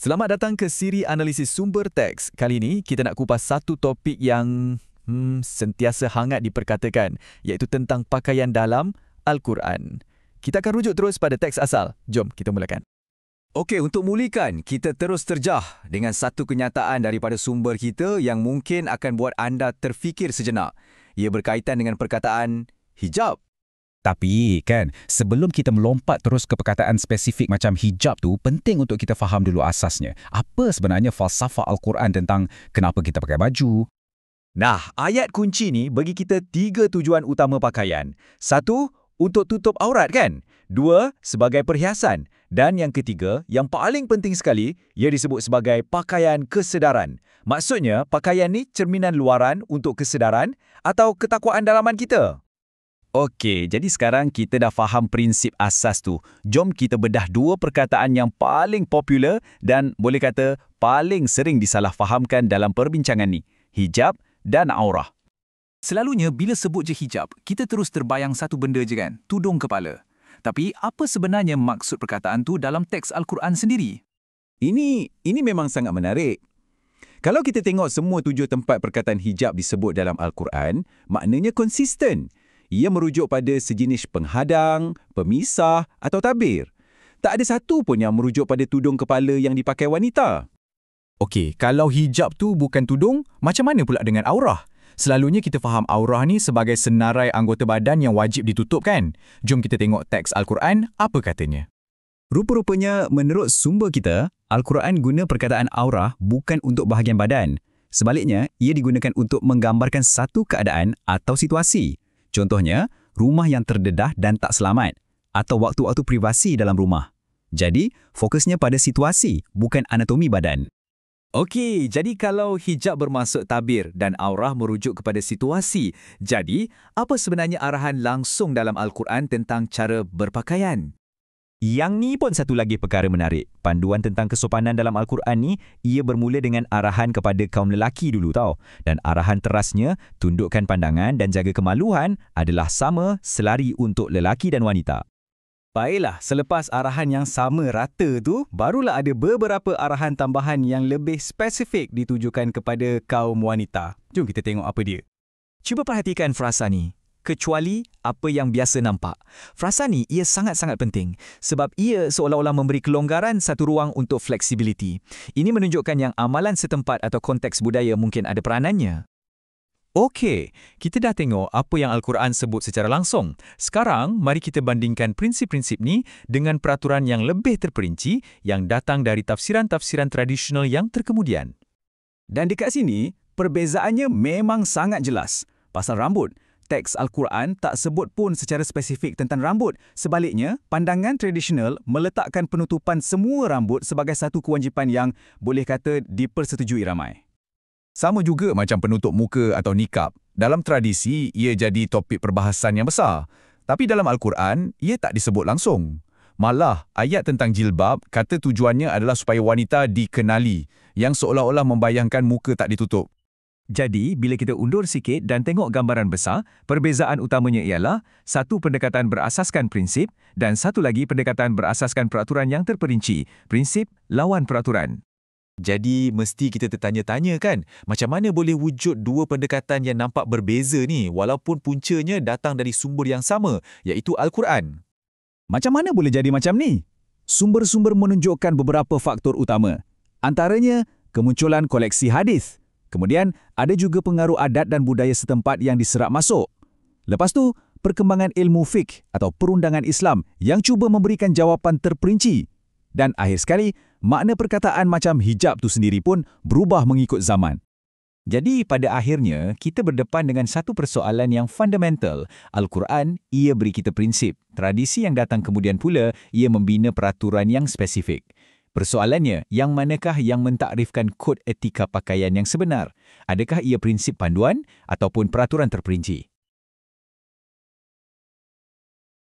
Selamat datang ke siri analisis sumber teks. Kali ini kita nak kupas satu topik yang sentiasa hangat diperkatakan, iaitu tentang pakaian dalam Al-Quran. Kita akan rujuk terus pada teks asal. Jom kita mulakan. Okey, untuk mulakan, kita terus terjah dengan satu kenyataan daripada sumber kita yang mungkin akan buat anda terfikir sejenak. Ia berkaitan dengan perkataan hijab. Tapi kan, sebelum kita melompat terus ke perkataan spesifik macam hijab tu, penting untuk kita faham dulu asasnya. Apa sebenarnya falsafah Al-Quran tentang kenapa kita pakai baju? Nah, ayat kunci ni bagi kita 3 tujuan utama pakaian. 1, untuk tutup aurat kan? 2, sebagai perhiasan. Dan yang ketiga, yang paling penting sekali, ia disebut sebagai pakaian kesedaran. Maksudnya, pakaian ni cerminan luaran untuk kesedaran atau ketakwaan dalaman kita. Okey, jadi sekarang kita dah faham prinsip asas tu. Jom kita bedah 2 perkataan yang paling popular dan boleh kata paling sering disalahfahamkan dalam perbincangan ni. Hijab dan aurah. Selalunya bila sebut je hijab, kita terus terbayang satu benda je kan, tudung kepala. Tapi apa sebenarnya maksud perkataan tu dalam teks Al-Quran sendiri? Ini memang sangat menarik. Kalau kita tengok semua 7 tempat perkataan hijab disebut dalam Al-Quran, maknanya konsisten. Ia merujuk pada sejenis penghadang, pemisah atau tabir. Tak ada satu pun yang merujuk pada tudung kepala yang dipakai wanita. Okey, kalau hijab tu bukan tudung, macam mana pula dengan aurah? Selalunya kita faham aurah ni sebagai senarai anggota badan yang wajib ditutup kan? Jom kita tengok teks Al-Quran, apa katanya? Rupa-rupanya, menurut sumber kita, Al-Quran guna perkataan aurah bukan untuk bahagian badan. Sebaliknya, ia digunakan untuk menggambarkan satu keadaan atau situasi. Contohnya, rumah yang terdedah dan tak selamat atau waktu-waktu privasi dalam rumah. Jadi, fokusnya pada situasi, bukan anatomi badan. Okey, jadi kalau hijab bermaksud tabir dan aurah merujuk kepada situasi, jadi apa sebenarnya arahan langsung dalam Al-Quran tentang cara berpakaian? Yang ni pun satu lagi perkara menarik. Panduan tentang kesopanan dalam Al-Quran ni, ia bermula dengan arahan kepada kaum lelaki dulu tau. Dan arahan terasnya, tundukkan pandangan dan jaga kemaluan adalah sama selari untuk lelaki dan wanita. Baiklah, selepas arahan yang sama rata tu, barulah ada beberapa arahan tambahan yang lebih spesifik ditujukan kepada kaum wanita. Jom kita tengok apa dia. Cuba perhatikan frasa ni. Kecuali apa yang biasa nampak. Frasa ni ia sangat-sangat penting sebab ia seolah-olah memberi kelonggaran satu ruang untuk fleksibiliti. Ini menunjukkan yang amalan setempat atau konteks budaya mungkin ada peranannya. Okey, kita dah tengok apa yang Al-Quran sebut secara langsung. Sekarang, mari kita bandingkan prinsip-prinsip ni dengan peraturan yang lebih terperinci yang datang dari tafsiran-tafsiran tradisional yang terkemudian. Dan dekat sini, perbezaannya memang sangat jelas. Pasal rambut, teks Al-Quran tak sebut pun secara spesifik tentang rambut. Sebaliknya, pandangan tradisional meletakkan penutupan semua rambut sebagai satu kewajipan yang boleh kata dipersetujui ramai. Sama juga macam penutup muka atau nikab. Dalam tradisi, ia jadi topik perbahasan yang besar. Tapi dalam Al-Quran, ia tak disebut langsung. Malah, ayat tentang jilbab kata tujuannya adalah supaya wanita dikenali, yang seolah-olah membayangkan muka tak ditutup. Jadi, bila kita undur sikit dan tengok gambaran besar, perbezaan utamanya ialah satu pendekatan berasaskan prinsip dan satu lagi pendekatan berasaskan peraturan yang terperinci, prinsip lawan peraturan. Jadi, mesti kita tertanya-tanya kan, macam mana boleh wujud 2 pendekatan yang nampak berbeza ni walaupun puncanya datang dari sumber yang sama, iaitu Al-Quran? Macam mana boleh jadi macam ni? Sumber-sumber menunjukkan beberapa faktor utama. Antaranya, kemunculan koleksi hadis. Kemudian, ada juga pengaruh adat dan budaya setempat yang diserap masuk. Lepas tu, perkembangan ilmu fiqh atau perundangan Islam yang cuba memberikan jawapan terperinci. Dan akhir sekali, makna perkataan macam hijab tu sendiri pun berubah mengikut zaman. Jadi, pada akhirnya, kita berdepan dengan satu persoalan yang fundamental. Al-Quran, ia beri kita prinsip. Tradisi yang datang kemudian pula, ia membina peraturan yang spesifik. Persoalannya, yang manakah yang mentakrifkan kod etika pakaian yang sebenar? Adakah ia prinsip panduan ataupun peraturan terperinci?